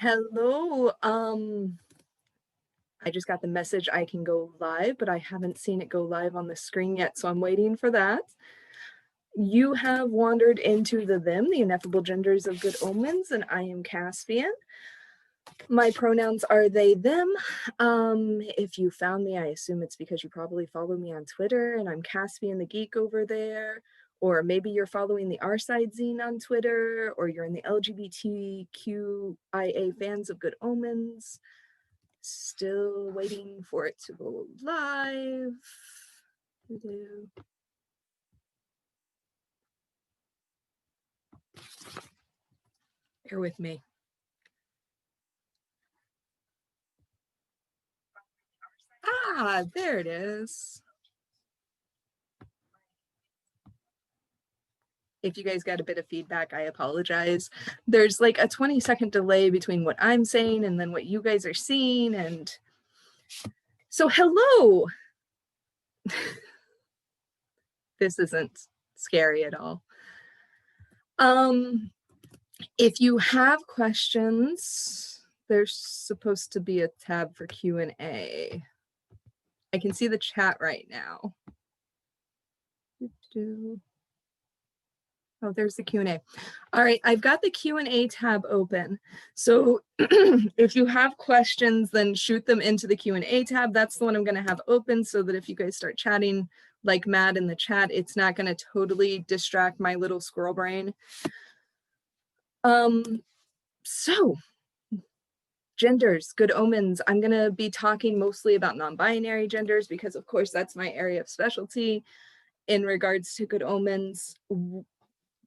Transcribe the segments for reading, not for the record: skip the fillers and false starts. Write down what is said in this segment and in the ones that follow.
Hello. I just got the message I can go live, but I haven't seen it go live on the screen yet, so I'm waiting for that. You have wandered into the Ineffable Genders of Good Omens, and I am Caspian. My pronouns are they, them. If you found me, I assume it's because you probably follow me on Twitter, and I'm Caspian the Geek over there. Or maybe you're following the R Side Zine on Twitter, or you're in the LGBTQIA fans of Good Omens. Still waiting for it to go live. Bear with me. Ah, there it is. If you guys got a bit of feedback, I apologize. There's like a 20-second delay between what I'm saying and then what you guys are seeing. And so, hello. This isn't scary at all. If you have questions, there's supposed to be a tab for Q&A. I can see the chat right now. Oh, there's the Q&A. All right, I've got the Q&A tab open. So if you have questions, then shoot them into the Q&A tab. That's the one I'm going to have open so that if you guys start chatting like mad in the chat, it's not going to totally distract my little squirrel brain. So genders, good omens. I'm going to be talking mostly about non-binary genders because, of course, that's my area of specialty in regards to good omens.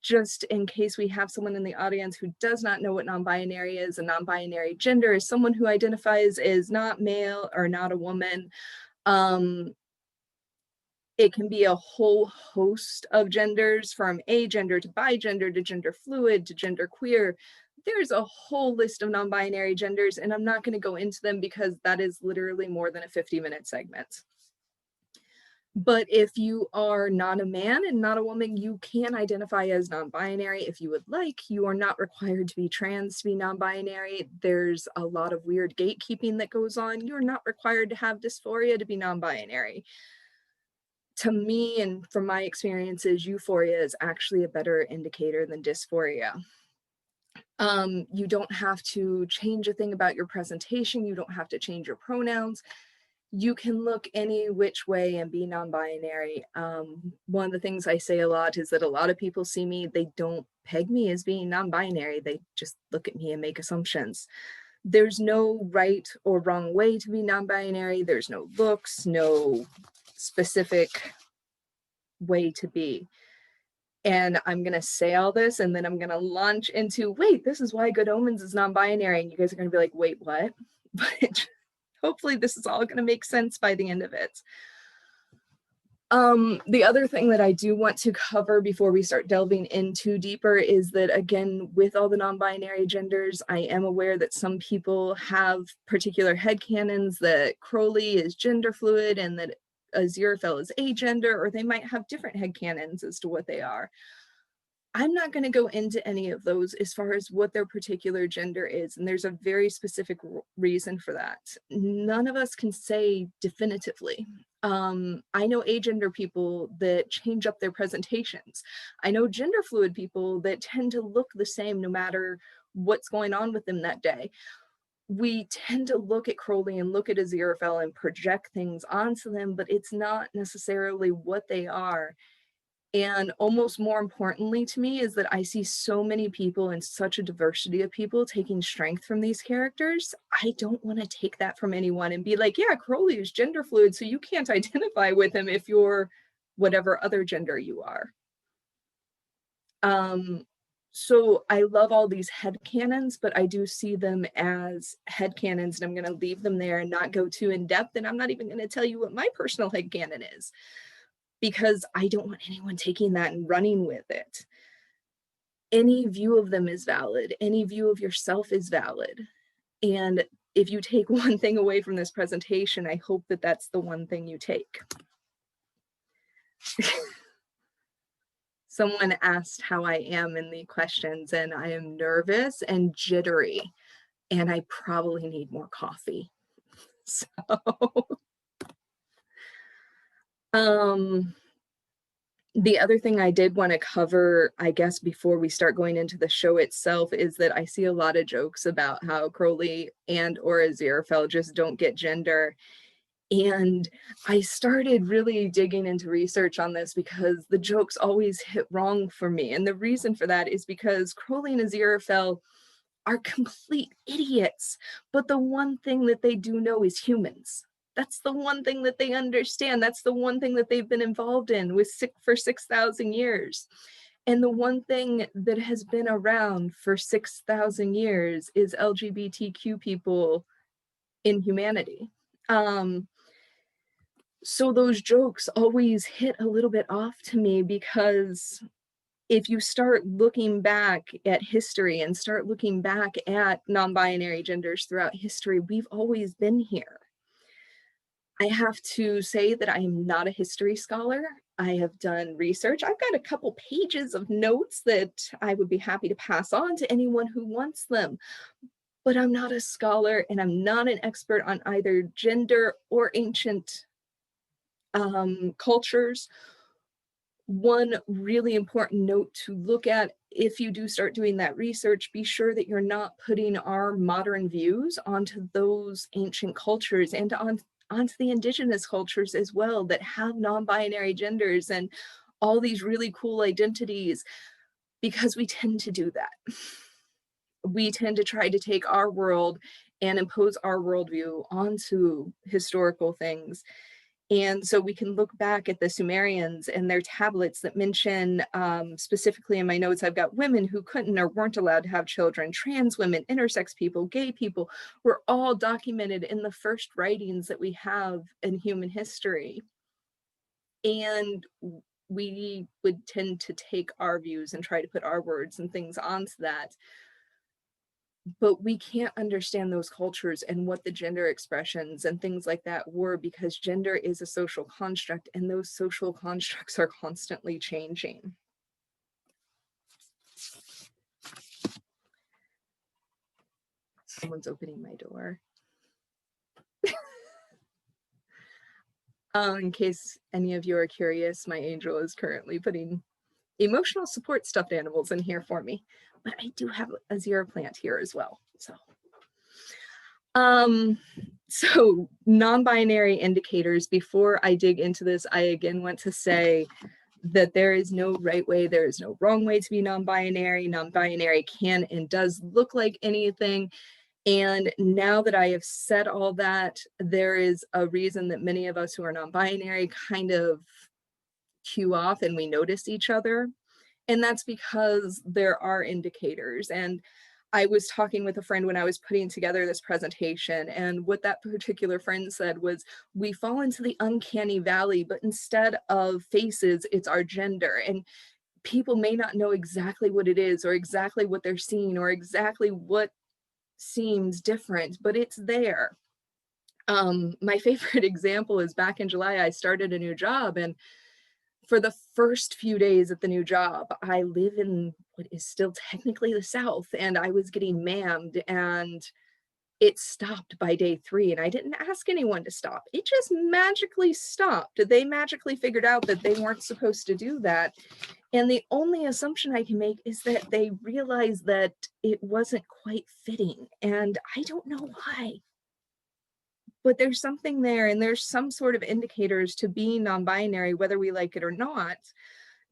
Just in case we have someone in the audience who does not know what non-binary is, a non-binary gender is someone who identifies as not male or not a woman. It can be a whole host of genders, from agender to bigender to gender fluid to gender queer. There's a whole list of non-binary genders, and I'm not going to go into them because that is literally more than a 50-minute segment. But if you are not a man and not a woman, you can identify as non-binary if you would like. You are not required to be trans to be non-binary. There's a lot of weird gatekeeping that goes on. You're not required to have dysphoria to be non-binary. To me, and from my experiences, euphoria is actually a better indicator than dysphoria. You don't have to change a thing about your presentation. You don't have to change your pronouns. You can look any which way and be non-binary. One of the things I say a lot is that a lot of people see me, they don't peg me as being non-binary. They just look at me and make assumptions. There's no right or wrong way to be non-binary. There's no looks, no specific way to be. And I'm going to say all this, and then I'm going to launch into, wait, this is why Good Omens is non-binary. And you guys are going to be like, wait, what? But hopefully this is all going to make sense by the end of it. The other thing that I do want to cover before we start delving into deeper is that, again, with all the non-binary genders, I am aware that some people have particular headcanons that Crowley is gender fluid and that Aziraphale is agender, or they might have different headcanons as to what they are. I'm not going to go into any of those as far as what their particular gender is, and there's a very specific reason for that. None of us can say definitively. I know agender people that change up their presentations. I know gender fluid people that tend to look the same no matter what's going on with them that day. We tend to look at Crowley and look at Aziraphale and project things onto them, but it's not necessarily what they are. And almost more importantly to me is that I see so many people and such a diversity of people taking strength from these characters. I don't want to take that from anyone and be like, yeah, Crowley is gender fluid, so you can't identify with him if you're whatever other gender you are. So I love all these headcanons, but I do see them as headcanons, and I'm going to leave them there and not go too in depth. And I'm not even going to tell you what my personal headcanon is, because I don't want anyone taking that and running with it. Any view of them is valid. Any view of yourself is valid. And if you take one thing away from this presentation, I hope that that's the one thing you take. Someone asked how I am in the questions, and I am nervous and jittery. and I probably need more coffee. So, um, the other thing I did want to cover, I guess, before we start going into the show itself, is that I see a lot of jokes about how Crowley and or Aziraphale just don't get gender. And I started really digging into research on this because the jokes always hit wrong for me. And the reason for that is because Crowley and Aziraphale are complete idiots. But the one thing that they do know is humans. That's the one thing that they understand. That's the one thing that they've been involved in for 6,000 years. And the one thing that has been around for 6,000 years is LGBTQ people in humanity. So those jokes always hit a little bit off to me because if you start looking back at history and start looking back at non-binary genders throughout history, we've always been here. I have to say that I am not a history scholar. I have done research. I've got a couple pages of notes that I would be happy to pass on to anyone who wants them. But I'm not a scholar and I'm not an expert on either gender or ancient cultures. One really important note to look at if you do start doing that research, be sure that you're not putting our modern views onto those ancient cultures and onto the indigenous cultures as well that have non-binary genders and all these really cool identities, because we tend to do that. We tend to try to take our world and impose our worldview onto historical things. And so we can look back at the Sumerians and their tablets that mention, specifically in my notes, I've got women who couldn't or weren't allowed to have children, trans women, intersex people, gay people, were all documented in the first writings that we have in human history. And we would tend to take our views and try to put our words and things onto that. But we can't understand those cultures and what the gender expressions and things like that were, because gender is a social construct and those social constructs are constantly changing. Someone's opening my door. In case any of you are curious, my angel is currently putting emotional support stuffed animals in here for me, but I do have a zero plant here as well. So non-binary indicators, before I dig into this, I again want to say that there is no right way, there is no wrong way to be non-binary. Non-binary can and does look like anything. And now that I have said all that, there is a reason that many of us who are non-binary kind of cue off and we notice each other. And that's because there are indicators. And I was talking with a friend when I was putting together this presentation, and what that particular friend said was, we fall into the uncanny valley, but instead of faces, it's our gender. And people may not know exactly what it is or exactly what they're seeing or exactly what seems different, but it's there. My favorite example is back in July, I started a new job, and for the first few days at the new job, I live in what is still technically the South, and I was getting ma'amed, and it stopped by day 3, and I didn't ask anyone to stop. It just magically stopped. They magically figured out that they weren't supposed to do that. And the only assumption I can make is that they realized that it wasn't quite fitting, and I don't know why. But there's something there, and there's some sort of indicators to being non-binary, whether we like it or not.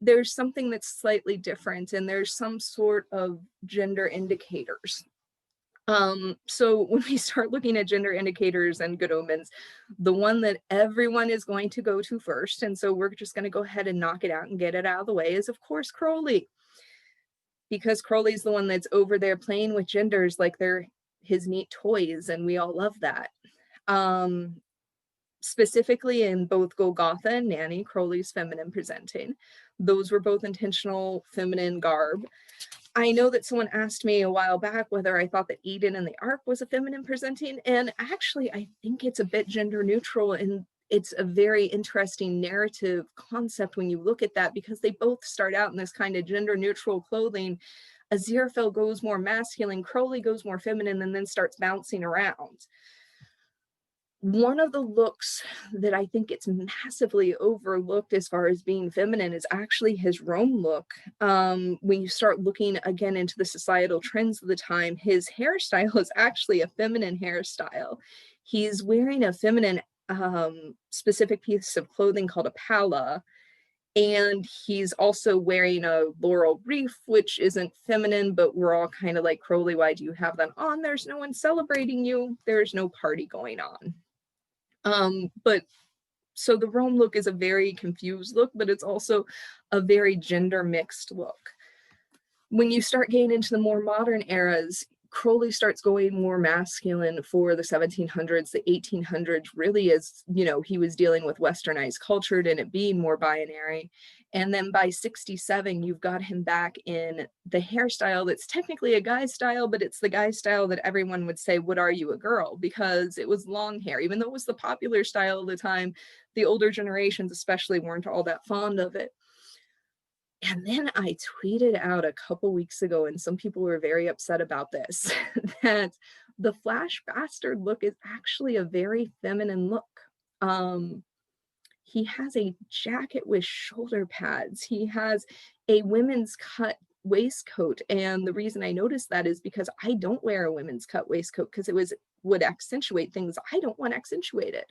There's something that's slightly different, and there's some sort of gender indicators. So when we start looking at gender indicators and Good Omens, the one that everyone is going to go to first, and so we're just going to go ahead and knock it out and get it out of the way, is of course Crowley. Because Crowley's the one that's over there playing with genders like they're his neat toys, and we all love that. Specifically in both Golgotha and Nanny, Crowley's feminine presenting. Those were both intentional feminine garb. I know that someone asked me a while back whether I thought that Eden and the Ark was a feminine presenting, and actually I think it's a bit gender neutral, and it's a very interesting narrative concept when you look at that, because they both start out in this kind of gender neutral clothing Aziraphale goes more masculine, Crowley goes more feminine, and then starts bouncing around. One of the looks that I think it's massively overlooked as far as being feminine is actually his Rome look. When you start looking again into the societal trends of the time, his hairstyle is actually a feminine hairstyle. He's wearing a feminine specific piece of clothing called a palla, and he's also wearing a laurel wreath, which isn't feminine, but we're all kind of like, Crowley, why do you have that on? There's no one celebrating you. There's no party going on. But so the Rome look is a very confused look, but it's also a very gender mixed look. When you start getting into the more modern eras, Crowley starts going more masculine for the 1700s, the 1800s, really, as you know, he was dealing with westernized culture and it being more binary. And then by 67, you've got him back in the hairstyle that's technically a guy's style, but it's the guy's style that everyone would say, "What are you, a girl?" Because it was long hair. Even though it was the popular style of the time, the older generations especially weren't all that fond of it. And then I tweeted out a couple weeks ago, and some people were very upset about this, that the Flash Bastard look is actually a very feminine look. He has a jacket with shoulder pads. He has a women's cut waistcoat. And the reason I noticed that is because I don't wear a women's cut waistcoat because would accentuate things I don't want accentuated.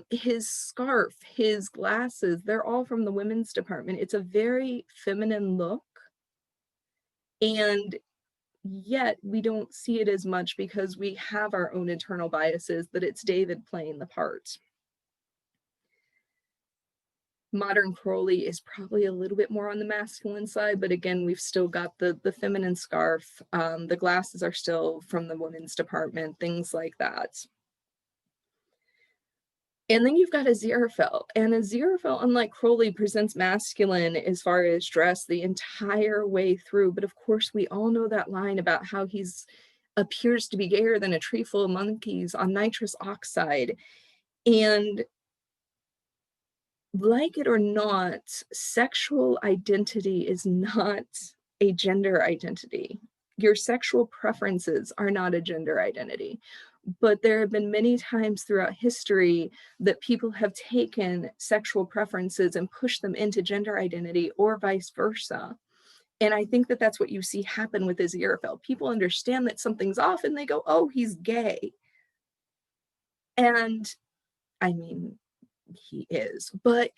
His scarf, his glasses, they're all from the women's department. It's a very feminine look, and yet we don't see it as much because we have our own internal biases that it's David playing the part. Modern Crowley is probably a little bit more on the masculine side, but again, we've still got the feminine scarf. The glasses are still from the women's department, things like that. And then you've got Aziraphale, and Aziraphale, unlike Crowley, presents masculine as far as dress the entire way through. But of course, we all know that line about how he's appears to be gayer than a tree full of monkeys on nitrous oxide. And like it or not, sexual identity is not a gender identity. Your sexual preferences are not a gender identity. But there have been many times throughout history that people have taken sexual preferences and pushed them into gender identity or vice versa. And I think that that's what you see happen with Aziraphale. People understand that something's off and they go, "Oh, he's gay." And I mean, he is, but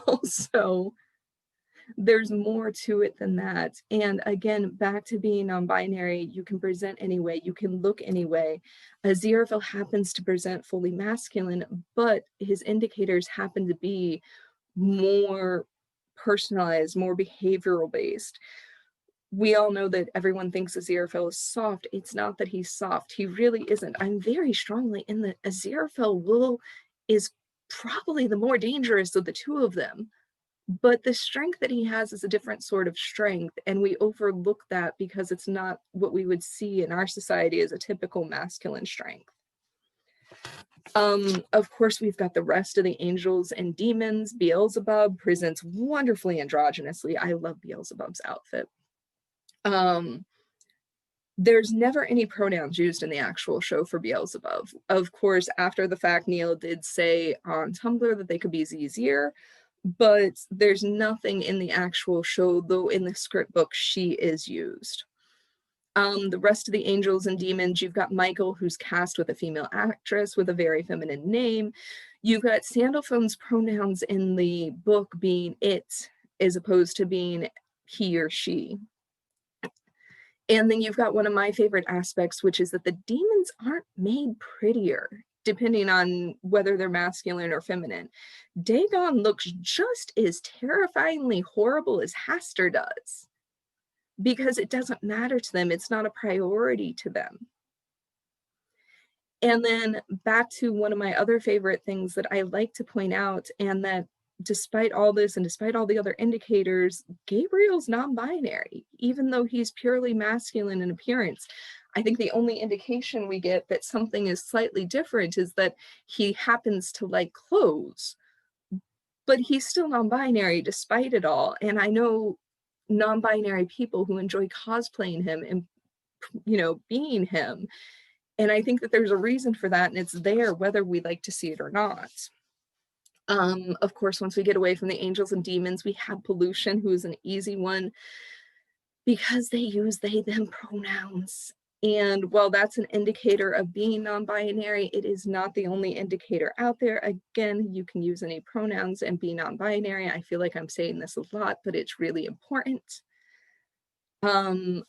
also there's more to it than that. And again, back to being non-binary, you can present any way, you can look any way. Aziraphale happens to present fully masculine, but his indicators happen to be more personalized, more behavioral based. We all know that everyone thinks Aziraphale is soft. It's not that he's soft. He really isn't. I'm very strongly in the Aziraphale is probably the more dangerous of the two of them. But the strength that he has is a different sort of strength, and we overlook that because it's not what we would see in our society as a typical masculine strength. Of course, we've got the rest of the angels and demons. Beelzebub presents wonderfully androgynously. I love Beelzebub's outfit. There's never any pronouns used in the actual show for Beelzebub. Of course, after the fact, Neil did say on Tumblr that they could be Zizir, but there's nothing in the actual show, though in the script book she is used. The rest of the angels and demons, you've got Michael, who's cast with a female actress with a very feminine name. You've got Sandalphone's pronouns in the book being it, as opposed to being he or she. And then you've got one of my favorite aspects, which is that the demons aren't made prettier, depending on whether they're masculine or feminine. Dagon looks just as terrifyingly horrible as Hastur does, because it doesn't matter to them. It's not a priority to them. And then back to one of my other favorite things that I like to point out, and that despite all this and despite all the other indicators, Gabriel's non-binary, even though he's purely masculine in appearance. I think the only indication we get that something is slightly different is that he happens to like clothes, but he's still non-binary despite it all. And I know non-binary people who enjoy cosplaying him and, being him. And I think that there's a reason for that, and it's there whether we like to see it or not. Of course, once we get away from the angels and demons, we have pollution, who is an easy one because they use they, them pronouns. And while that's an indicator of being non-binary, it is not the only indicator out there. Again, you can use any pronouns and be non-binary. I feel like I'm saying this a lot, but it's really important.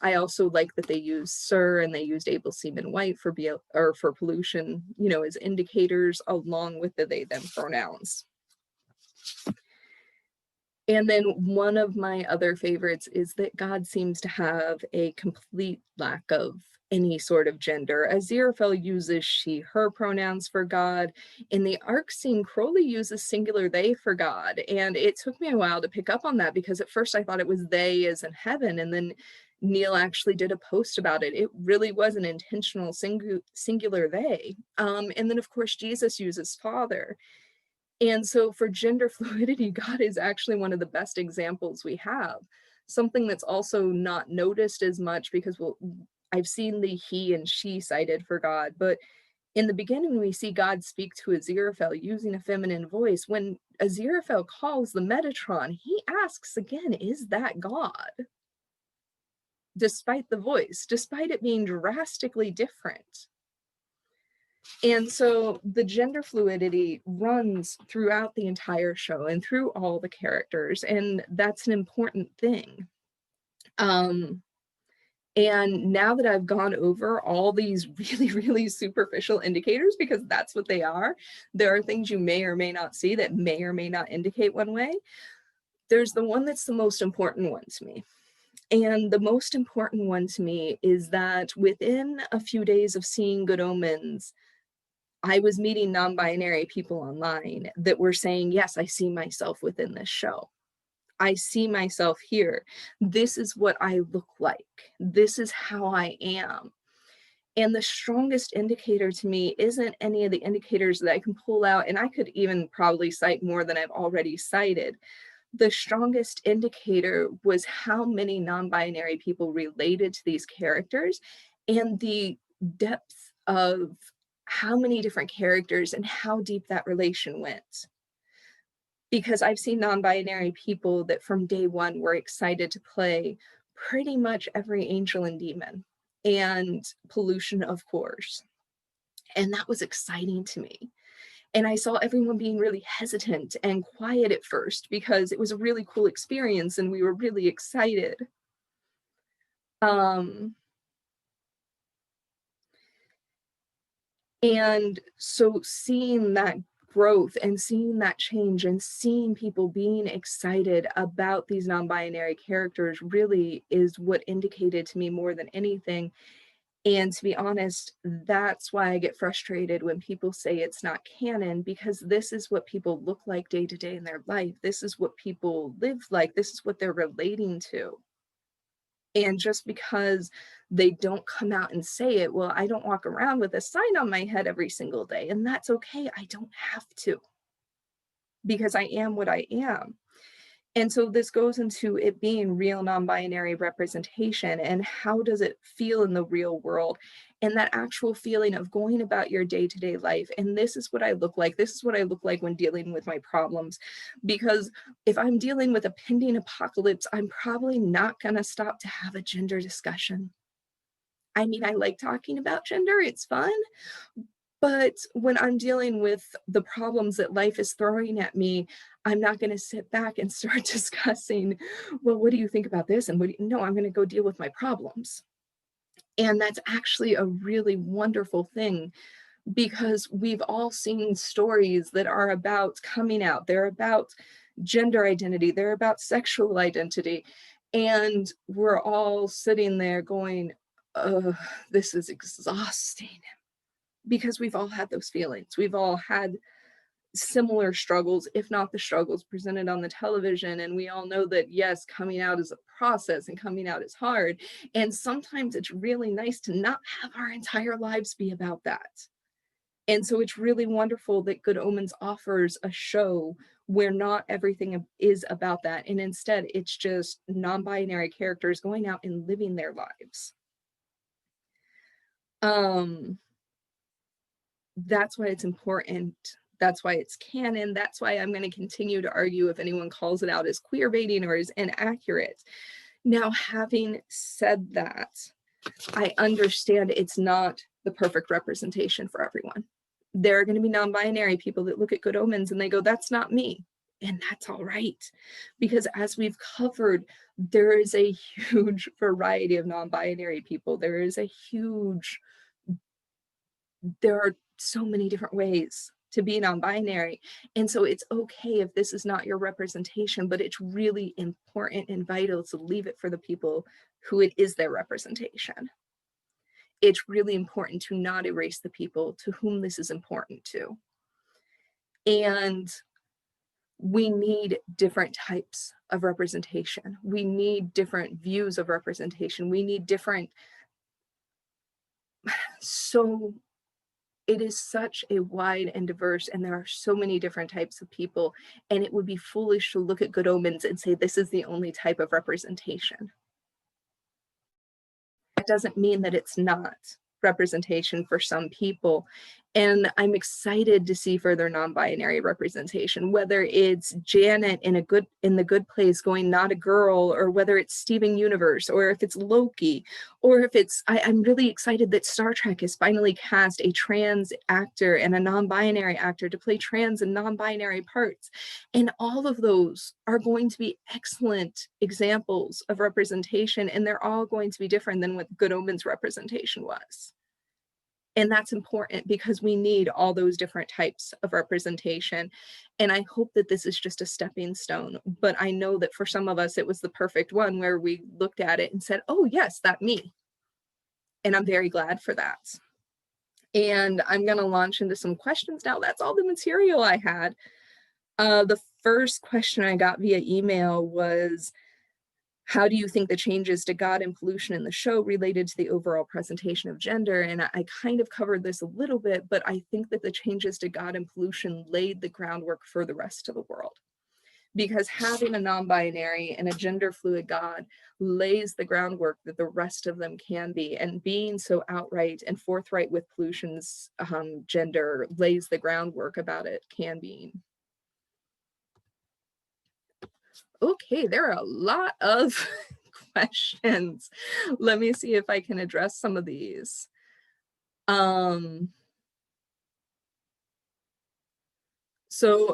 I also like that they use sir and they used able, seem, white for or for pollution, as indicators along with the they, them pronouns. And then one of my other favorites is that God seems to have a complete lack of any sort of gender. Aziraphale uses she, her pronouns for God. In the Ark scene, Crowley uses singular they for God. And it took me a while to pick up on that because at first I thought it was they as in heaven. And then Neil actually did a post about it. It really was an intentional singular they. And then, of course, Jesus uses father. And so for gender fluidity, God is actually one of the best examples we have. Something that's also not noticed as much because I've seen the he and she cited for God, but in the beginning we see God speak to Aziraphale using a feminine voice. When Aziraphale calls the Metatron, he asks again, is that God? Despite the voice, despite it being drastically different. And so the gender fluidity runs throughout the entire show and through all the characters, and that's an important thing. And now that I've gone over all these really, really superficial indicators, because that's what they are, there are things you may or may not see that may or may not indicate one way. There's the one that's the most important one to me. And the most important one to me is that within a few days of seeing Good Omens, I was meeting non-binary people online that were saying, yes, I see myself within this show. I see myself here. This is what I look like. This is how I am. And the strongest indicator to me isn't any of the indicators that I can pull out, and I could even probably cite more than I've already cited. The strongest indicator was how many non-binary people related to these characters and the depth of how many different characters and how deep that relation went. Because I've seen non-binary people that from day one were excited to play pretty much every angel and demon and pollution, of course. And that was exciting to me. And I saw everyone being really hesitant and quiet at first because it was a really cool experience and we were really excited. And so seeing that growth and seeing that change and seeing people being excited about these non-binary characters really is what indicated to me more than anything. And to be honest, that's why I get frustrated when people say it's not canon, because this is what people look like day to day in their life. This is what people live like. This is what they're relating to. And just because they don't come out and say it, well, I don't walk around with a sign on my head every single day, and that's okay. I don't have to, because I am what I am. And so this goes into it being real non-binary representation and how does it feel in the real world, and that actual feeling of going about your day-to-day life. And this is what I look like. This is what I look like when dealing with my problems. Because if I'm dealing with a pending apocalypse, I'm probably not going to stop to have a gender discussion. I mean, I like talking about gender. It's fun. But when I'm dealing with the problems that life is throwing at me, I'm not going to sit back and start discussing, well, what do you think about this? And no, I'm going to go deal with my problems. And that's actually a really wonderful thing, because we've all seen stories that are about coming out. They're about gender identity. They're about sexual identity. And we're all sitting there going, oh, this is exhausting. Because we've all had those feelings. We've all had similar struggles, if not the struggles presented on the television. And we all know that, yes, coming out is a process and coming out is hard. And sometimes it's really nice to not have our entire lives be about that. And so it's really wonderful that Good Omens offers a show where not everything is about that. And instead, it's just non-binary characters going out and living their lives. That's why it's important. That's why it's canon. That's why I'm going to continue to argue if anyone calls it out as queer baiting or as inaccurate. Now, having said that, I understand it's not the perfect representation for everyone. There are going to be non-binary people that look at Good Omens and they go, that's not me. And that's all right. Because as we've covered, there is a huge variety of non-binary people. There are so many different ways to be non-binary. And so it's okay if this is not your representation, but it's really important and vital to leave it for the people who it is their representation. It's really important to not erase the people to whom this is important to. And we need different types of representation. We need different views of representation. We need different, so it is such a wide and diverse, and there are so many different types of people, and it would be foolish to look at Good Omens and say this is the only type of representation. That doesn't mean that it's not representation for some people. And I'm excited to see further non-binary representation, whether it's Janet in the Good Place going not a girl, or whether it's Steven Universe, or if it's Loki, or if it's I'm really excited that Star Trek has finally cast a trans actor and a non-binary actor to play trans and non-binary parts. And all of those are going to be excellent examples of representation, and they're all going to be different than what Good Omens representation was. And that's important because we need all those different types of representation. And I hope that this is just a stepping stone. But I know that for some of us, it was the perfect one where we looked at it and said, oh, yes, that's me. And I'm very glad for that. And I'm going to launch into some questions now. That's all the material I had. The first question I got via email was, how do you think the changes to God and pollution in the show related to the overall presentation of gender? And I kind of covered this a little bit, but I think that the changes to God and pollution laid the groundwork for the rest of the world. Because having a non-binary and a gender fluid God lays the groundwork that the rest of them can be. And being so outright and forthright with pollution's gender lays the groundwork about it can be. Okay, there are a lot of questions. Let me see if I can address some of these. So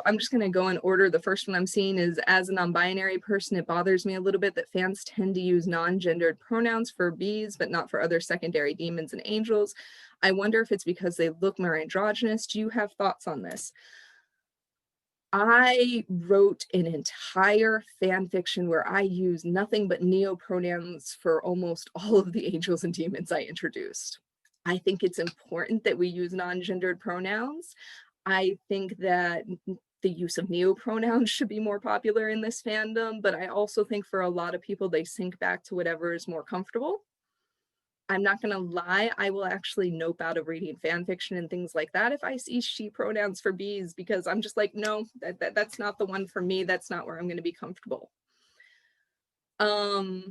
I'm just going to go in order. The first one I'm seeing is, as a non-binary person, it bothers me a little bit that fans tend to use non-gendered pronouns for bees, but not for other secondary demons and angels. I wonder if it's because they look more androgynous. Do you have thoughts on this? I wrote an entire fan fiction where I use nothing but neo-pronouns for almost all of the angels and demons I introduced. I think it's important that we use non-gendered pronouns. I think that the use of neo-pronouns should be more popular in this fandom, but I also think for a lot of people, they sink back to whatever is more comfortable. I'm not going to lie, I will actually nope out of reading fan fiction and things like that if I see she pronouns for bees, because I'm just like, no, that's not the one for me. That's not where I'm going to be comfortable. I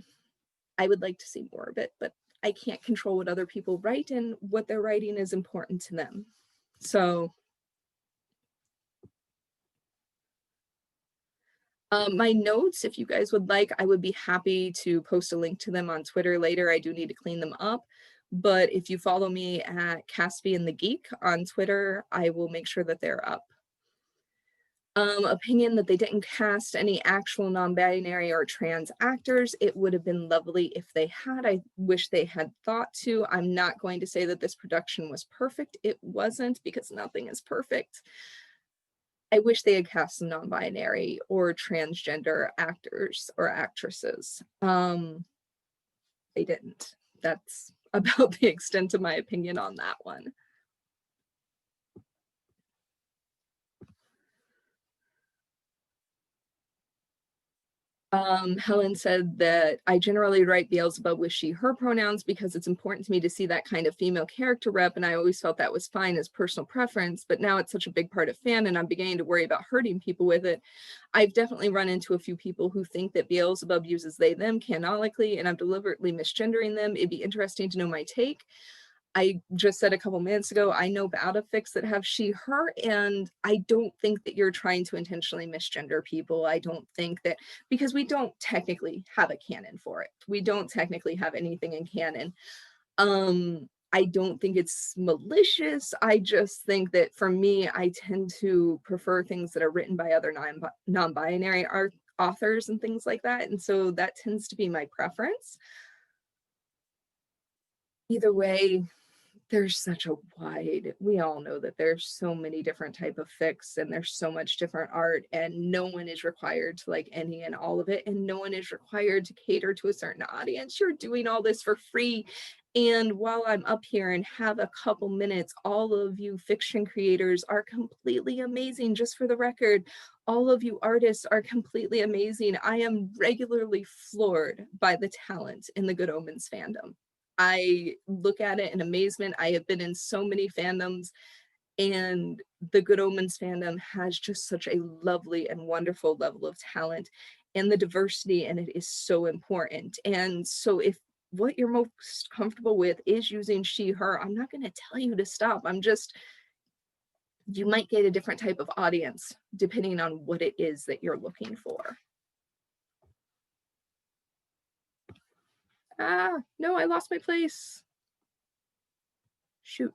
would like to see more of it, but I can't control what other people write, and what they're writing is important to them. So my notes, if you guys would like, I would be happy to post a link to them on Twitter later. I do need to clean them up. But if you follow me at Caspian the Geek on Twitter, I will make sure that they're up. Opinion that they didn't cast any actual non-binary or trans actors. It would have been lovely if they had. I wish they had thought to. I'm not going to say that this production was perfect. It wasn't, because nothing is perfect. I wish they had cast some non-binary or transgender actors or actresses. They didn't. That's about the extent of my opinion on that one. Helen said that I generally write Beelzebub with she, her pronouns because it's important to me to see that kind of female character rep, and I always felt that was fine as personal preference, but now it's such a big part of fan, and I'm beginning to worry about hurting people with it. I've definitely run into a few people who think that Beelzebub uses they, them canonically, and I'm deliberately misgendering them. It'd be interesting to know my take. I just said a couple minutes ago, I know about a fix that have she, her, and I don't think that you're trying to intentionally misgender people. I don't think that, because we don't technically have a canon for it. We don't technically have anything in canon. I don't think it's malicious. I just think that for me, I tend to prefer things that are written by other non-binary authors and things like that. And so that tends to be my preference. Either way, there's such a wide, we all know that there's so many different type of fics and there's so much different art, and no one is required to like any and all of it, and no one is required to cater to a certain audience. You're doing all this for free. And while I'm up here and have a couple minutes, all of you fiction creators are completely amazing. Just for the record, all of you artists are completely amazing. I am regularly floored by the talent in the Good Omens fandom. I look at it in amazement. I have been in so many fandoms, and the Good Omens fandom has just such a lovely and wonderful level of talent, and the diversity in it is so important. And so if what you're most comfortable with is using she, her, I'm not going to tell you to stop. I'm just, you might get a different type of audience depending on what it is that you're looking for. Ah, no, I lost my place. Shoot.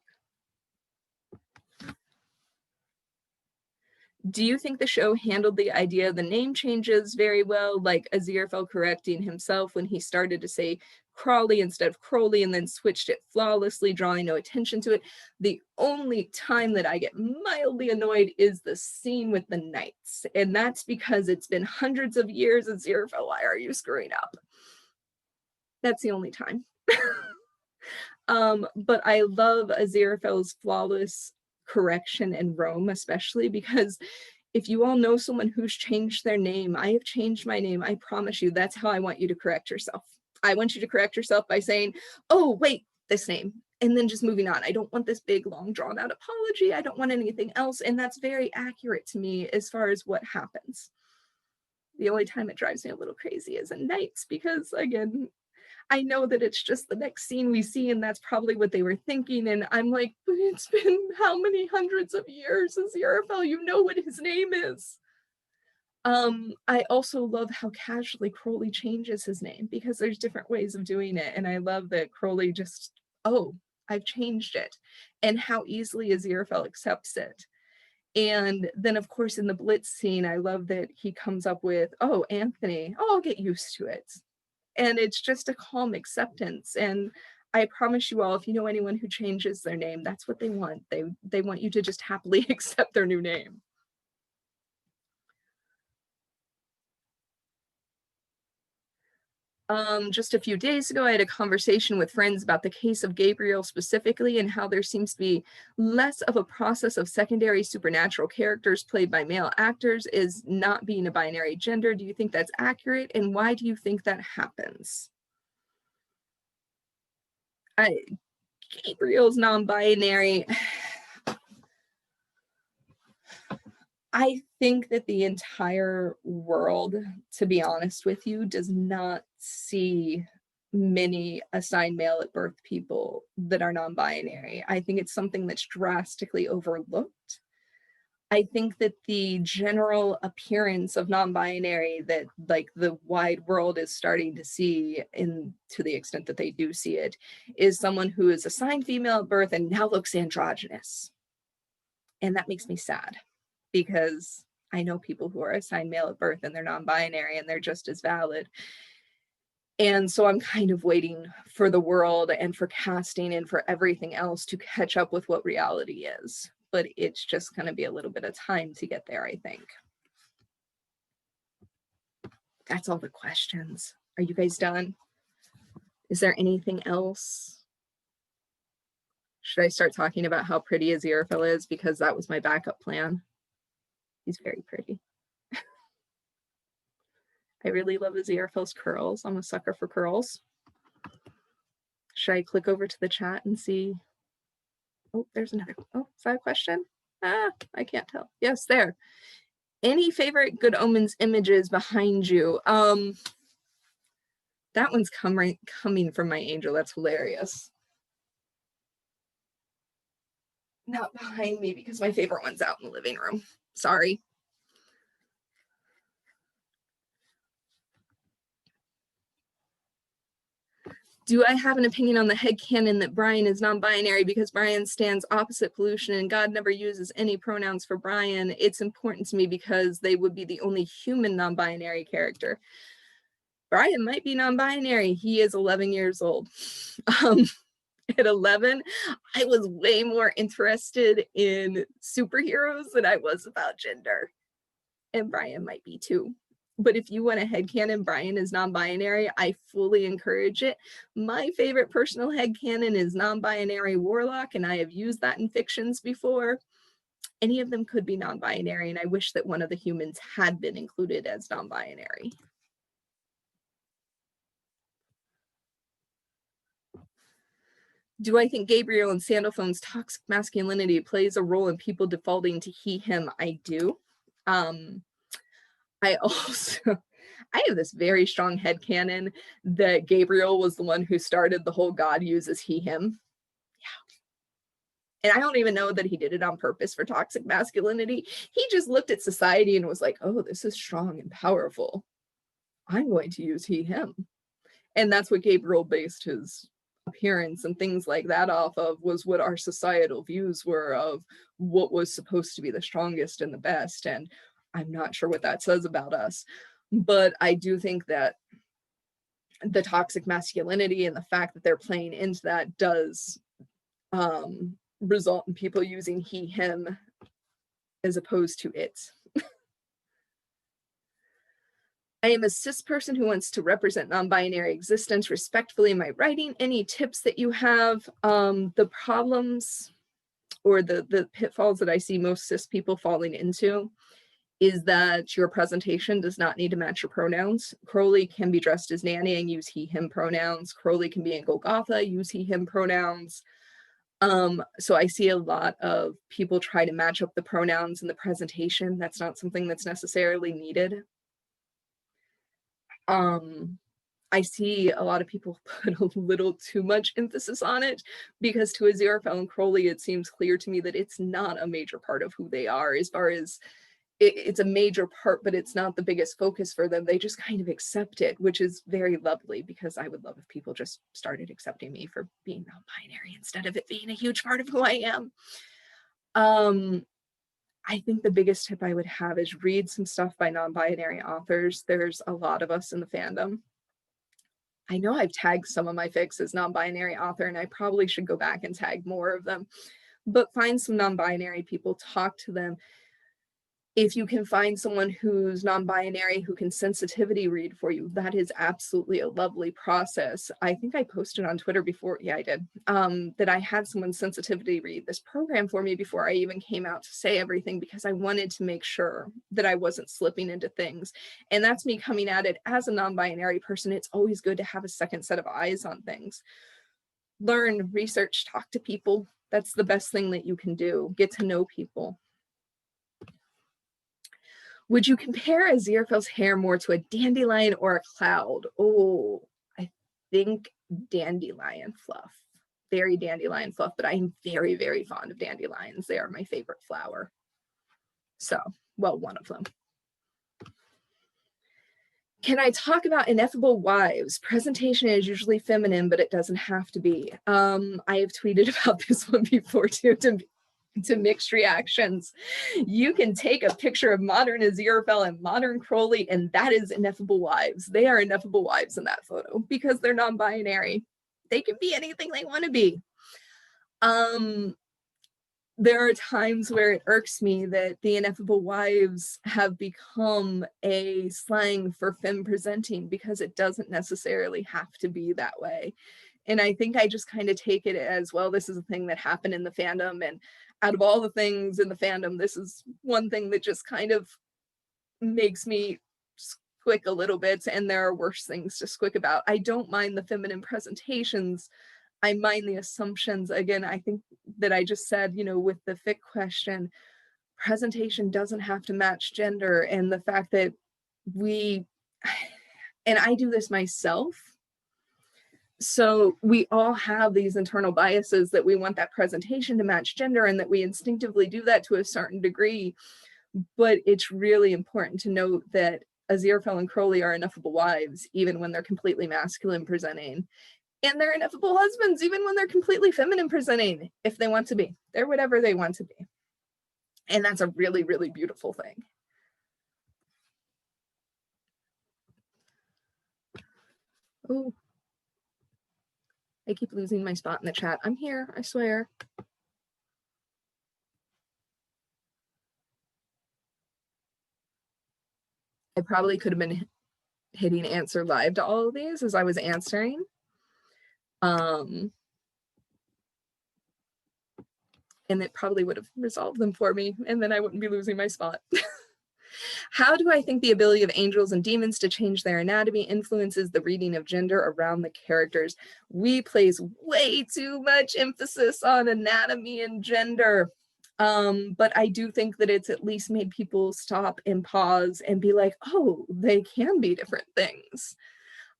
Do you think the show handled the idea of the name changes very well, like Aziraphale correcting himself when he started to say Crawley instead of Crowley and then switched it flawlessly, drawing no attention to it? The only time that I get mildly annoyed is the scene with the knights, and that's because it's been hundreds of years. Aziraphale, why are you screwing up? That's the only time. But I love Aziraphale's flawless correction in Rome, especially because if you all know someone who's changed their name, I have changed my name. I promise you, that's how I want you to correct yourself. I want you to correct yourself by saying, oh, wait, this name, and then just moving on. I don't want this big, long, drawn out apology. I don't want anything else. And that's very accurate to me as far as what happens. The only time it drives me a little crazy is in Nights, because again, I know that it's just the next scene we see, and that's probably what they were thinking. And I'm like, but it's been how many hundreds of years? Aziraphale, you know what his name is. I also love how casually Crowley changes his name, because there's different ways of doing it. And I love that Crowley just, oh, I've changed it, and how easily Aziraphale accepts it. And then, of course, in the Blitz scene, I love that he comes up with, oh, Anthony, oh, I'll get used to it. And it's just a calm acceptance. And I promise you all, if you know anyone who changes their name, that's what they want. They want you to just happily accept their new name. Just a few days ago, I had a conversation with friends about the case of Gabriel specifically, and how there seems to be less of a process of secondary supernatural characters played by male actors is not being a binary gender. Do you think that's accurate? And why do you think that happens? Gabriel's non-binary. I think that the entire world, to be honest with you, does not see many assigned male at birth people that are non-binary. I think it's something that's drastically overlooked. I think that the general appearance of non-binary that like the wide world is starting to see, in to the extent that they do see it, is someone who is assigned female at birth and now looks androgynous. And that makes me sad, because I know people who are assigned male at birth and they're non-binary and they're just as valid. And so I'm kind of waiting for the world and for casting and for everything else to catch up with what reality is. But it's just going to be a little bit of time to get there, I think. That's all the questions. Are you guys done? Is there anything else? Should I start talking about how pretty Aziraphale is? Because that was my backup plan. He's very pretty. I really love Aziraphale's curls. I'm a sucker for curls. Should I click over to the chat and see? Oh, there's another. Oh, is that a question? I can't tell. Yes, there. Any favorite Good Omens images behind you? That one's coming from my angel. That's hilarious. Not behind me because my favorite one's out in the living room. Sorry. Do I have an opinion on the headcanon that Brian is non-binary because Brian stands opposite pollution and God never uses any pronouns for Brian? It's important to me because they would be the only human non-binary character. Brian might be non-binary. He is 11 years old. At 11, I was way more interested in superheroes than I was about gender. And Brian might be too. But if you want a headcanon, Brian is non-binary, I fully encourage it. My favorite personal headcanon is non-binary warlock, and I have used that in fictions before. Any of them could be non-binary, and I wish that one of the humans had been included as non-binary. Do I think Gabriel and Sandalphone's toxic masculinity plays a role in people defaulting to he, him? I do. I have this very strong headcanon that Gabriel was the one who started the whole God uses he, him. Yeah. And I don't even know that he did it on purpose for toxic masculinity. He just looked at society and was like, oh, this is strong and powerful. I'm going to use he, him. And that's what Gabriel based his appearance and things like that off of, was what our societal views were of what was supposed to be the strongest and the best. And I'm not sure what that says about us, but I do think that the toxic masculinity and the fact that they're playing into that does result in people using he, him as opposed to it. I am a cis person who wants to represent non-binary existence respectfully in my writing. Any tips that you have? The problems or the pitfalls that I see most cis people falling into is that your presentation does not need to match your pronouns. Crowley can be dressed as Nanny and use he, him pronouns. Crowley can be in Golgotha, use he, him pronouns. So I see a lot of people try to match up the pronouns in the presentation. That's not something that's necessarily needed. I see a lot of people put a little too much emphasis on it, because to Aziraphale and Crowley, it seems clear to me that it's not a major part of who they are, as far as it's a major part, but it's not the biggest focus for them. They just kind of accept it, which is very lovely, because I would love if people just started accepting me for being non-binary instead of it being a huge part of who I am. I think the biggest tip I would have is read some stuff by non-binary authors. There's a lot of us in the fandom. I know I've tagged some of my fics as non-binary author, and I probably should go back and tag more of them, but find some non-binary people, talk to them. If you can find someone who's non-binary who can sensitivity read for you, that is absolutely a lovely process. I think I posted on Twitter before, yeah, I did, that I had someone sensitivity read this program for me before I even came out to say everything, because I wanted to make sure that I wasn't slipping into things. And that's me coming at it as a non-binary person. It's always good to have a second set of eyes on things. Learn, research, talk to people. That's the best thing that you can do. Get to know people. Would you compare Aziraphale's hair more to a dandelion or a cloud? Oh, I think dandelion fluff. Very dandelion fluff, but I'm very, very fond of dandelions. They are my favorite flower. So, well, one of them. Can I talk about Ineffable Wives? Presentation is usually feminine, but it doesn't have to be. I have tweeted about this one before too, to mixed reactions. You can take a picture of modern Aziraphale and modern Crowley, and that is Ineffable Wives. They are Ineffable Wives in that photo because they're non-binary. They can be anything they want to be. There are times where it irks me that the Ineffable Wives have become a slang for femme presenting, because it doesn't necessarily have to be that way. And I think I just kind of take it as, well, this is a thing that happened in the fandom, and out of all the things in the fandom, this is one thing that just kind of makes me squick a little bit, and there are worse things to squick about. I don't mind the feminine presentations. I mind the assumptions. Again, I think that I just said, you know, with the fic question, presentation doesn't have to match gender, and the fact that we, and I do this myself, so we all have these internal biases that we want that presentation to match gender, and that we instinctively do that to a certain degree. But it's really important to note that Aziraphale and Crowley are ineffable wives, even when they're completely masculine presenting. And they're ineffable husbands, even when they're completely feminine presenting, if they want to be. They're whatever they want to be. And that's a really, really beautiful thing. Oh, I keep losing my spot in the chat. I'm here, I swear. I probably could have been hitting answer live to all of these as I was answering. And it probably would have resolved them for me, and then I wouldn't be losing my spot. How do I think the ability of angels and demons to change their anatomy influences the reading of gender around the characters? We place way too much emphasis on anatomy and gender. But I do think that it's at least made people stop and pause and be like, oh, they can be different things.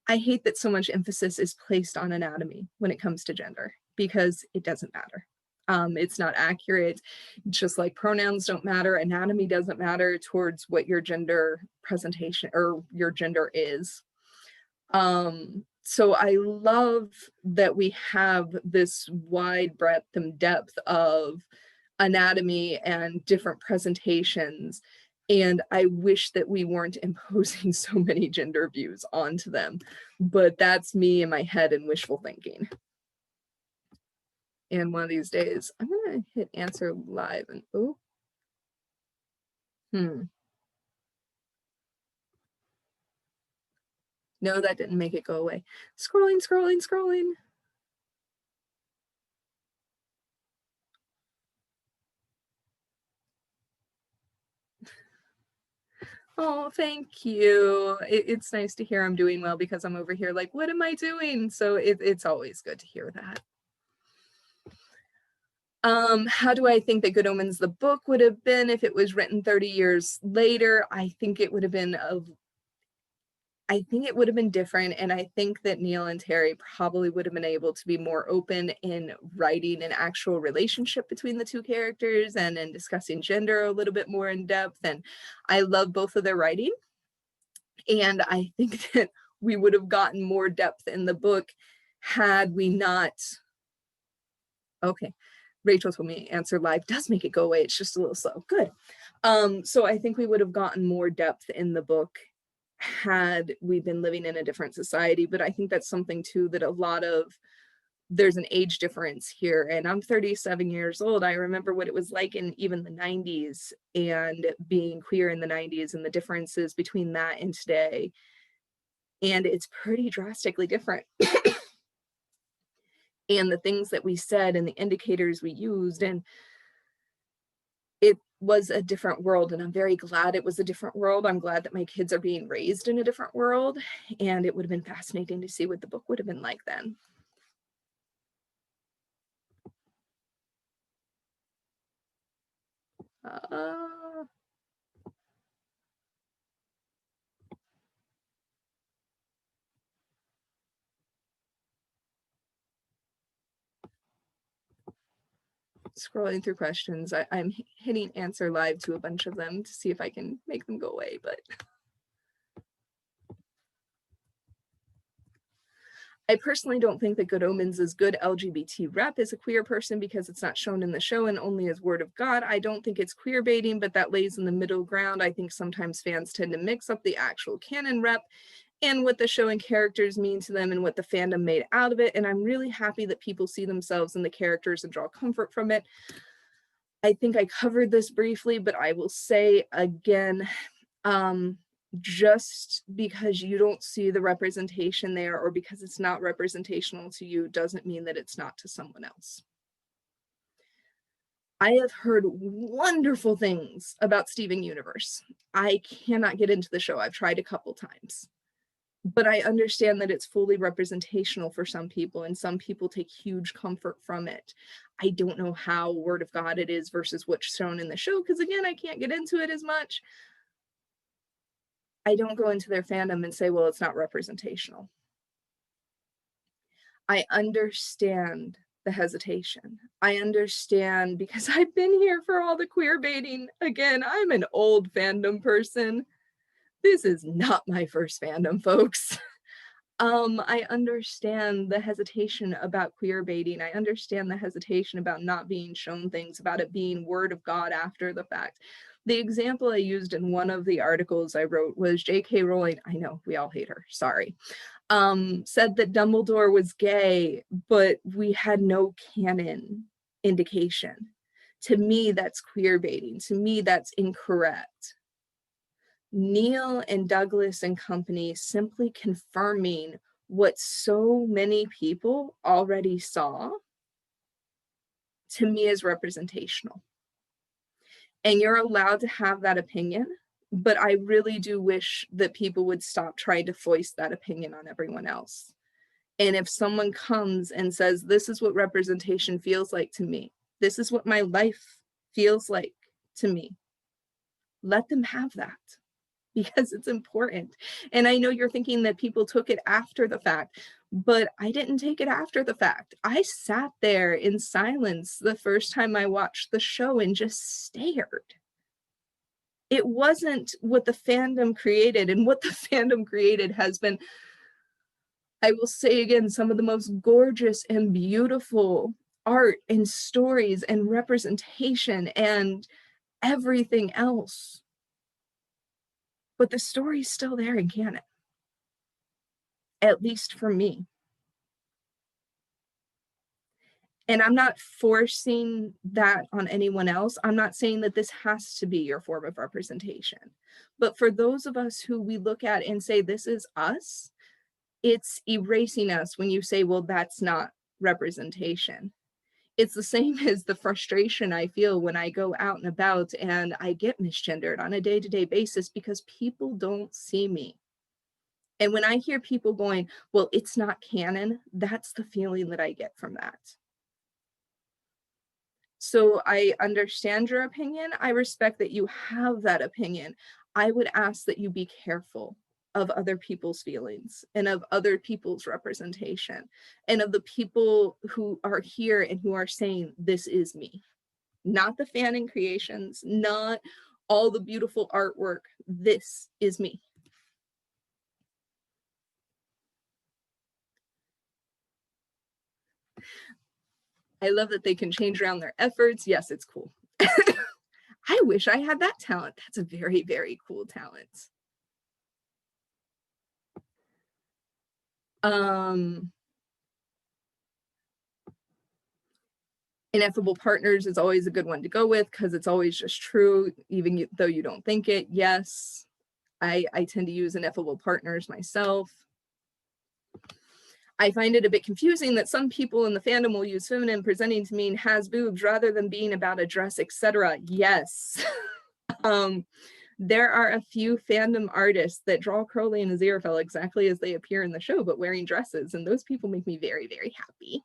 I hate that so much emphasis is placed on anatomy when it comes to gender, because it doesn't matter. It's not accurate. Just like pronouns don't matter, anatomy doesn't matter towards what your gender presentation or your gender is. So I love that we have this wide breadth and depth of anatomy and different presentations. And I wish that we weren't imposing so many gender views onto them. But that's me in my head and wishful thinking. And one of these days, I'm gonna hit answer live and oh. No, that didn't make it go away. Scrolling, scrolling, scrolling. Oh, thank you. It's nice to hear I'm doing well, because I'm over here like, what am I doing? So it's always good to hear that. How do I think that Good Omens the book would have been if it was written 30 years later? I think it would have been different, and I think that Neil and Terry probably would have been able to be more open in writing an actual relationship between the two characters and in discussing gender a little bit more in depth. And I love both of their writing, and I think that we would have gotten more depth in the book had we not. Okay, Rachel told me answer live does make it go away. It's just a little slow. Good. So I think we would have gotten more depth in the book had we been living in a different society. But I think that's something too that there's an age difference here, and I'm 37 years old. I remember what it was like in even the 90s and being queer in the 90s and the differences between that and today. And it's pretty drastically different. And the things that we said and the indicators we used, and it was a different world, and I'm very glad it was a different world. I'm glad that my kids are being raised in a different world, and it would have been fascinating to see what the book would have been like then. Scrolling through questions. I'm hitting answer live to a bunch of them to see if I can make them go away, but I personally don't think that Good Omens is good LGBT rep as a queer person, because it's not shown in the show and only as word of God. I don't think it's queer baiting, but that lays in the middle ground. I think sometimes fans tend to mix up the actual canon rep and what the show and characters mean to them and what the fandom made out of it. And I'm really happy that people see themselves in the characters and draw comfort from it. I think I covered this briefly, but I will say again, just because you don't see the representation there, or because it's not representational to you, doesn't mean that it's not to someone else. I have heard wonderful things about Steven Universe. I cannot get into the show. I've tried a couple times. But I understand that it's fully representational for some people, and some people take huge comfort from it. I don't know how word of God it is versus what's shown in the show, because again, I can't get into it as much. I don't go into their fandom and say, well, it's not representational. I understand the hesitation. I understand because I've been here for all the queer baiting. Again, I'm an old fandom person. This is not my first fandom, folks. I understand the hesitation about queer baiting. I understand the hesitation about not being shown things, about it being word of God after the fact. The example I used in one of the articles I wrote was J.K. Rowling. I know we all hate her, sorry. Said that Dumbledore was gay, but we had no canon indication. To me, that's queer baiting. To me, that's incorrect. Neil and Douglas and company simply confirming what so many people already saw, to me, is representational. And you're allowed to have that opinion, but I really do wish that people would stop trying to foist that opinion on everyone else. And if someone comes and says, this is what representation feels like to me, this is what my life feels like to me, let them have that, because it's important. And I know you're thinking that people took it after the fact, but I didn't take it after the fact. I sat there in silence the first time I watched the show and just stared. It wasn't what the fandom created, and what the fandom created has been, I will say again, some of the most gorgeous and beautiful art and stories and representation and everything else. But the story's still there in canon, at least for me. And I'm not forcing that on anyone else. I'm not saying that this has to be your form of representation. But for those of us who we look at and say, this is us, it's erasing us when you say, well, that's not representation. It's the same as the frustration I feel when I go out and about and I get misgendered on a day-to-day basis because people don't see me. And when I hear people going, well, it's not canon, that's the feeling that I get from that. So I understand your opinion. I respect that you have that opinion. I would ask that you be careful of other people's feelings and of other people's representation and of the people who are here and who are saying, this is me. Not the fan and creations, not all the beautiful artwork. This is me. I love that they can change around their efforts. Yes, it's cool. I wish I had that talent. That's a very, very cool talent. Ineffable partners is always a good one to go with because it's always just true, even though you don't think it. Yes, I tend to use ineffable partners myself. I find it a bit confusing that some people in the fandom will use feminine presenting to mean has boobs rather than being about a dress, etc. Yes. There are a few fandom artists that draw Crowley and Aziraphale exactly as they appear in the show, but wearing dresses, and those people make me very, very happy.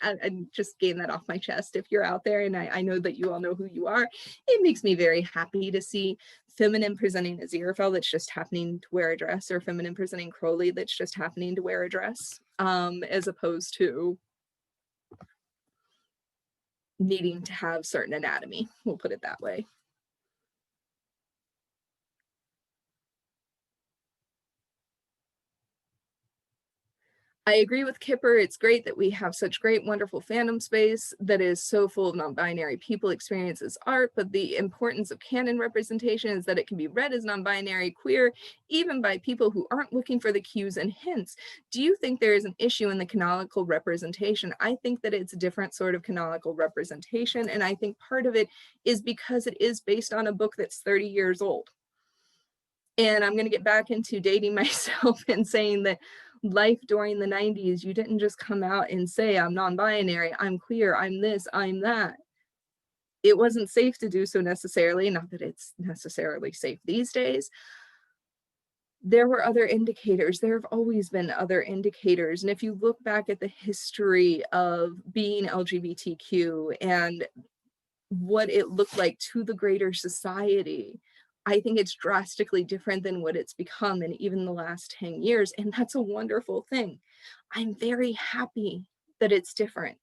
I just getting that off my chest. If you're out there, and I know that you all know who you are, it makes me very happy to see feminine presenting Aziraphale that's just happening to wear a dress, or feminine presenting Crowley that's just happening to wear a dress, as opposed to needing to have certain anatomy. We'll put it that way. I agree with Kipper. It's great that we have such great, wonderful fandom space that is so full of non-binary people experiences art, but the importance of canon representation is that it can be read as non-binary, queer, even by people who aren't looking for the cues and hints. Do you think there is an issue in the canonical representation? I think that it's a different sort of canonical representation, and I think part of it is because it is based on a book that's 30 years old. And I'm going to get back into dating myself and saying that life during the 90s, you didn't just come out and say, I'm non-binary, I'm queer, I'm this, I'm that. it wasn't safe to do so necessarily, not that it's necessarily safe these days. There were other indicators. There have always been other indicators. And if you look back at the history of being LGBTQ and what it looked like to the greater society, I think it's drastically different than what it's become in even the last 10 years. And that's a wonderful thing. I'm very happy that it's different.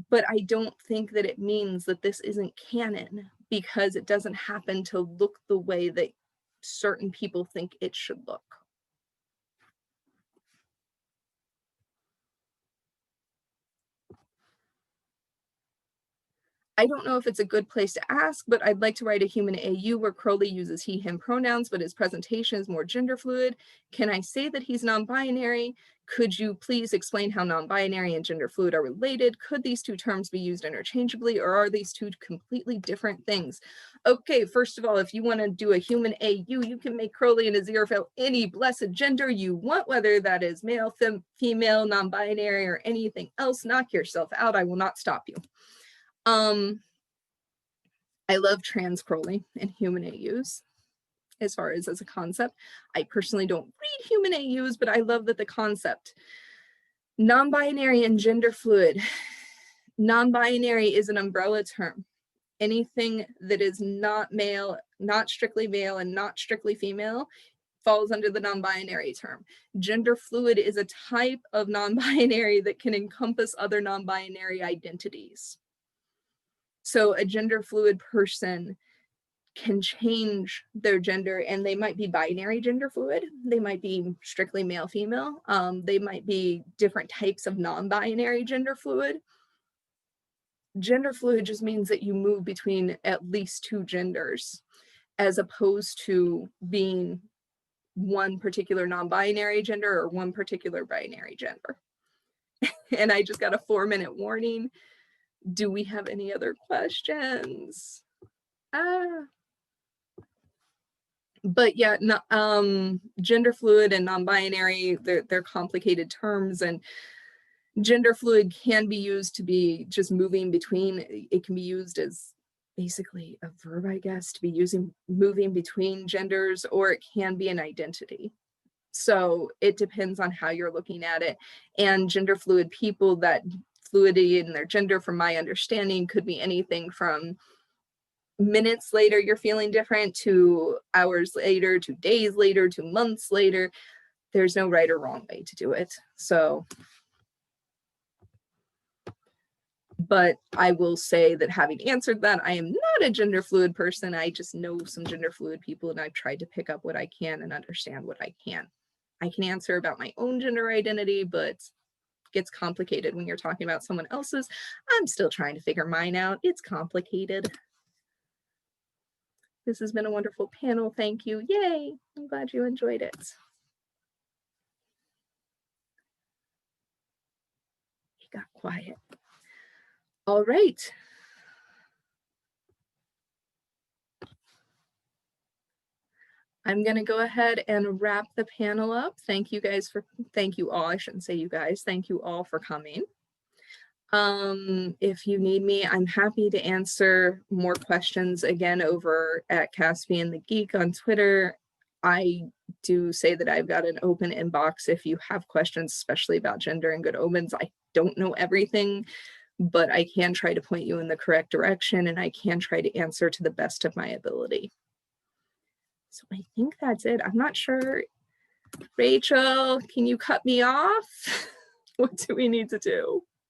But I don't think that it means that this isn't canon because it doesn't happen to look the way that certain people think it should look. I don't know if it's a good place to ask, but I'd like to write a human AU where Crowley uses he, him pronouns, but his presentation is more gender fluid. Can I say that he's non-binary? Could you please explain how non-binary and gender fluid are related? Could these two terms be used interchangeably, or are these two completely different things? Okay, first of all, if you want to do a human AU, you can make Crowley and Aziraphale any blessed gender you want, whether that is male, female, non-binary, or anything else. Knock yourself out. I will not stop you. I love trans Crowley and human AUs as far as a concept. I personally don't read human AUs, but I love that the concept. Non-binary and gender fluid. Non-binary is an umbrella term. Anything that is not male, not strictly male, and not strictly female falls under the non-binary term. Gender fluid is a type of non-binary that can encompass other non-binary identities. So a gender fluid person can change their gender, and they might be binary gender fluid. They might be strictly male, female. They might be different types of non-binary gender fluid. Gender fluid just means that you move between at least two genders, as opposed to being one particular non-binary gender or one particular binary gender. And I just got a 4-minute warning. Do we have any other questions? But yeah, gender fluid and non-binary, they're complicated terms, and gender fluid can be used to be just moving between. It can be used as basically a verb, I guess, to be moving between genders, or it can be an identity. So it depends on how you're looking at it. And gender fluid people, that fluidity in their gender, from my understanding, could be anything from minutes later you're feeling different, to hours later, to days later, to months later. There's no right or wrong way to do it. So, but I will say that having answered that, I am not a gender fluid person. I just know some gender fluid people, and I've tried to pick up what I can and understand what I can. I can answer about my own gender identity, but it gets complicated when you're talking about someone else's. I'm still trying to figure mine out. It's complicated. This has been a wonderful panel. Thank you. Yay. I'm glad you enjoyed it. It got quiet. All right. I'm going to go ahead and wrap the panel up. Thank you all. I shouldn't say you guys. Thank you all for coming. If you need me, I'm happy to answer more questions again over at Caspian the Geek on Twitter. I do say that I've got an open inbox if you have questions, especially about gender and Good Omens. I don't know everything, but I can try to point you in the correct direction, and I can try to answer to the best of my ability. So I think that's it. I'm not sure. Rachel, can you cut me off? What do we need to do?